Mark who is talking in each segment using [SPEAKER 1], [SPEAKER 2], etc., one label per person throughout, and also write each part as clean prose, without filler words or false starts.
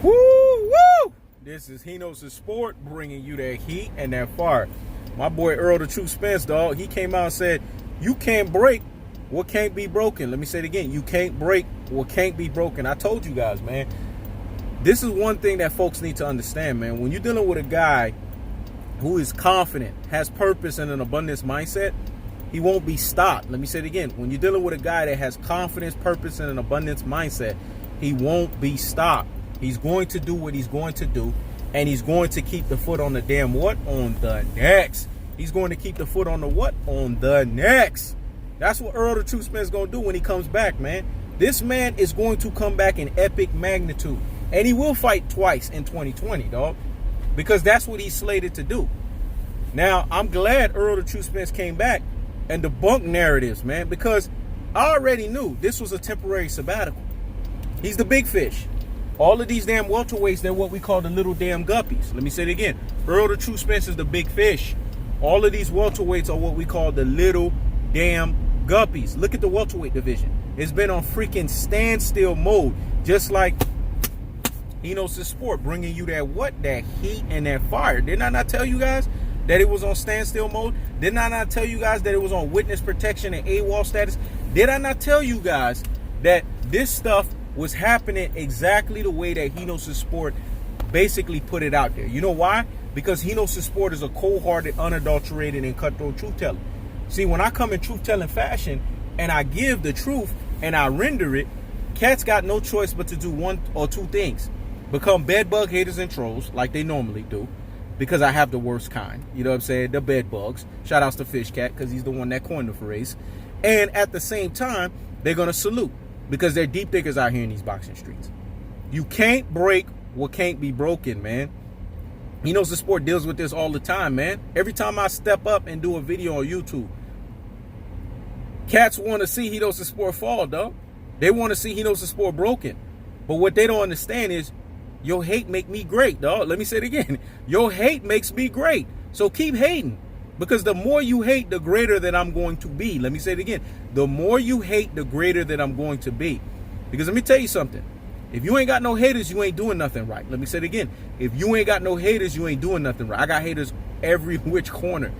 [SPEAKER 1] Woo, woo! This is Henos' Sport bringing you that heat and that fire. My boy Errol the True Spence, dog, he came out and said, you can't break what can't be broken. Let me say it again. You can't break what can't be broken. I told you guys, man. This is one thing that folks need to understand, man. When you're dealing with a guy who is confident, has purpose and an abundance mindset, he won't be stopped. Let me say it again. When you're dealing with a guy that has confidence, purpose, and an abundance mindset, he won't be stopped. He's going to do what he's going to do, and he's going to keep the foot on the damn what? On the next. He's going to keep the foot on the what? On the next. That's what Errol the True Spence is going to do when he comes back, man. This man is going to come back in epic magnitude, and he will fight twice in 2020, dog, because that's what he's slated to do. Now, I'm glad Errol the True Spence came back and debunked narratives, man, because I already knew this was a temporary sabbatical. He's the big fish. All of these damn welterweights, they're what we call the little damn guppies. Let me say it again. Errol the True Spence is the big fish. All of these welterweights are what we call the little damn guppies. Look at the welterweight division. It's been on freaking standstill mode, just like Henos' Sport, bringing you that what? That heat and that fire. Didn't I not tell you guys that it was on standstill mode? Didn't I not tell you guys that it was on witness protection and AWOL status? Did I not tell you guys that this stuff was happening exactly the way that Henos' Sport basically put it out there? You know why? Because Henos' Sport is a cold-hearted, unadulterated, and cutthroat truth-teller. See, when I come in truth-telling fashion and I give the truth and I render it, cats got no choice but to do one or two things. Become bedbug haters and trolls like they normally do, because I have the worst kind. You know what I'm saying? The bedbugs. Shout outs to Fish Cat, because he's the one that coined the phrase. And at the same time, they're going to salute, because they're deep thinkers out here in these boxing streets. You can't break what can't be broken, man. Henos' Sport deals with this all the time, man. Every time I step up and do a video on YouTube, cats want to see Henos' Sport fall, dog. They want to see Henos' Sport broken. But what they don't understand is, your hate make me great, dog. Let me say it again. Your hate makes me great. So keep hating. Because the more you hate, the greater that I'm going to be. Let me say it again. The more you hate, the greater that I'm going to be. Because let me tell you something. If you ain't got no haters, you ain't doing nothing right. Let me say it again. If you ain't got no haters, you ain't doing nothing right. I got haters every which corner.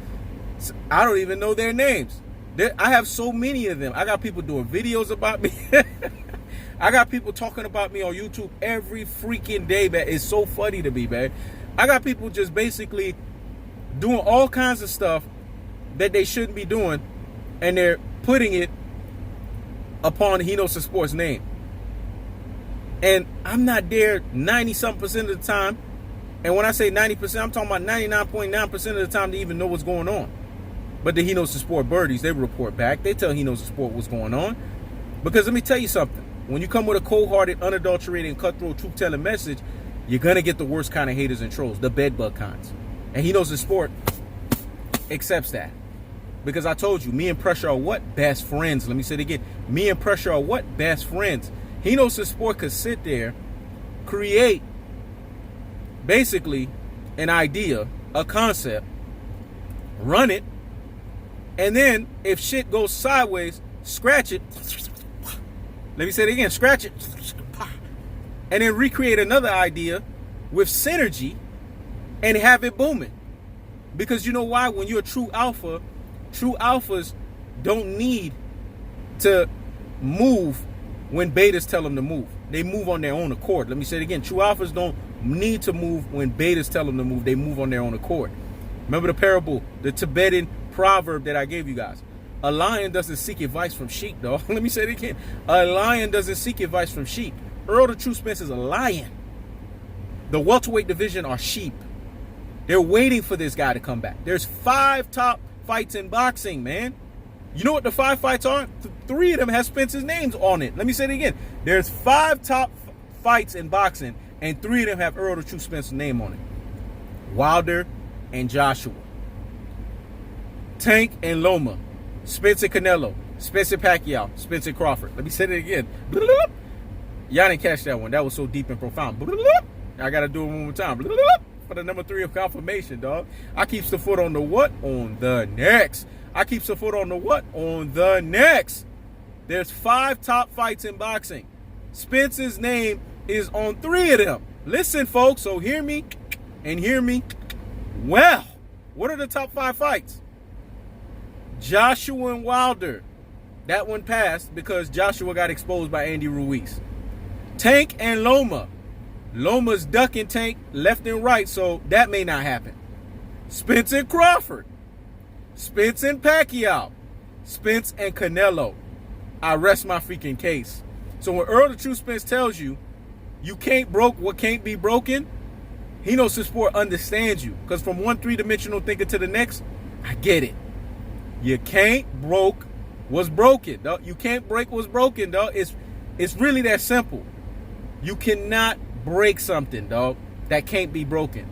[SPEAKER 1] I don't even know their names. I have so many of them. I got people doing videos about me. I got people talking about me on YouTube every freaking day, man. It's so funny to me, man. I got people just basically doing all kinds of stuff that they shouldn't be doing, and they're putting it upon Henos' Sport's name. And I'm not there 90-something% of the time. And when I say 90%, I'm talking about 99.9% of the time to even know what's going on. But the Henos' Sport birdies, they report back. They tell Henos' Sport what's going on. Because let me tell you something. When you come with a cold-hearted, unadulterated, and cutthroat truth-telling message, you're going to get the worst kind of haters and trolls, the bedbug kinds. And Henos' Sport accepts that. Because I told you, me and Pressure are what? Best friends. Let me say it again. Me and Pressure are what? Best friends. Henos' Sport could sit there, create basically an idea, a concept, run it, and then if shit goes sideways, scratch it. Let me say it again, scratch it, and then recreate another idea with synergy and have it booming. Because you know why? When you're a true alpha, true alphas don't need to move when betas tell them to move. They move on their own accord. Let me say it again. True alphas don't need to move when betas tell them to move. They move on their own accord. Remember the parable, the Tibetan proverb that I gave you guys. A lion doesn't seek advice from sheep, dog. Let me say it again. A lion doesn't seek advice from sheep. Errol the True Spence is a lion. The welterweight division are sheep. They're waiting for this guy to come back. There's 5 top fights in boxing, man. You know what the 5 fights are? 3 of them have Spence's names on it. Let me say it again. There's 5 top fights in boxing, and 3 of them have Errol the True Spence's name on it. Wilder and Joshua. Tank and Loma. Spence and Canelo. Spence and Pacquiao. Spence and Crawford. Let me say it again. Y'all didn't catch that one. That was so deep and profound. I got to do it one more time. For the number 3 of confirmation, dog. I keeps the foot on the what? On the next. I keeps the foot on the what? On the next. There's 5 top fights in boxing. Spence's name is on 3 of them. Listen, folks, so hear me and hear me well. What are the top 5 fights? Joshua and Wilder. That one passed because Joshua got exposed by Andy Ruiz. Tank and Loma. Loma's ducking Tank left and right, so that may not happen. Spence and Crawford. Spence and Pacquiao. Spence and Canelo. I rest my freaking case. So when Errol the True Spence tells you, you can't broke what can't be broken, he knows his sport understands you. Because from one three-dimensional thinker to the next, I get it. You can't broke what's broken, dog. You can't break what's broken, dog. It's really that simple. You cannot break something, dog, that can't be broken.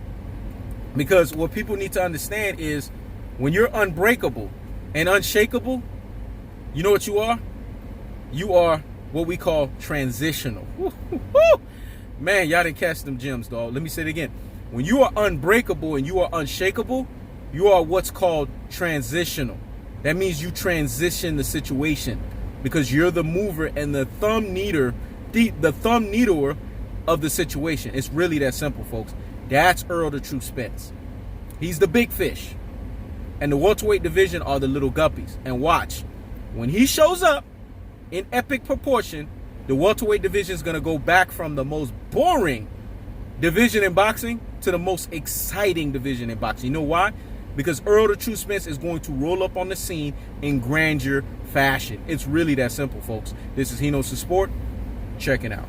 [SPEAKER 1] Because what people need to understand is when you're unbreakable and unshakable, you know what you are? You are what we call transitional. Man, y'all didn't catch them gems, dog. Let me say it again. When you are unbreakable and you are unshakable, you are what's called transitional. That means you transition the situation because you're the mover and the thumb needler of the situation. It's really that simple, folks. That's Errol the True Spence. He's the big fish. And the welterweight division are the little guppies. And watch, when he shows up in epic proportion, the welterweight division is going to go back from the most boring division in boxing to the most exciting division in boxing. You know why? Because Errol the True Spence is going to roll up on the scene in grandeur fashion. It's really that simple, folks. This is He Knows the Sport. Check it out.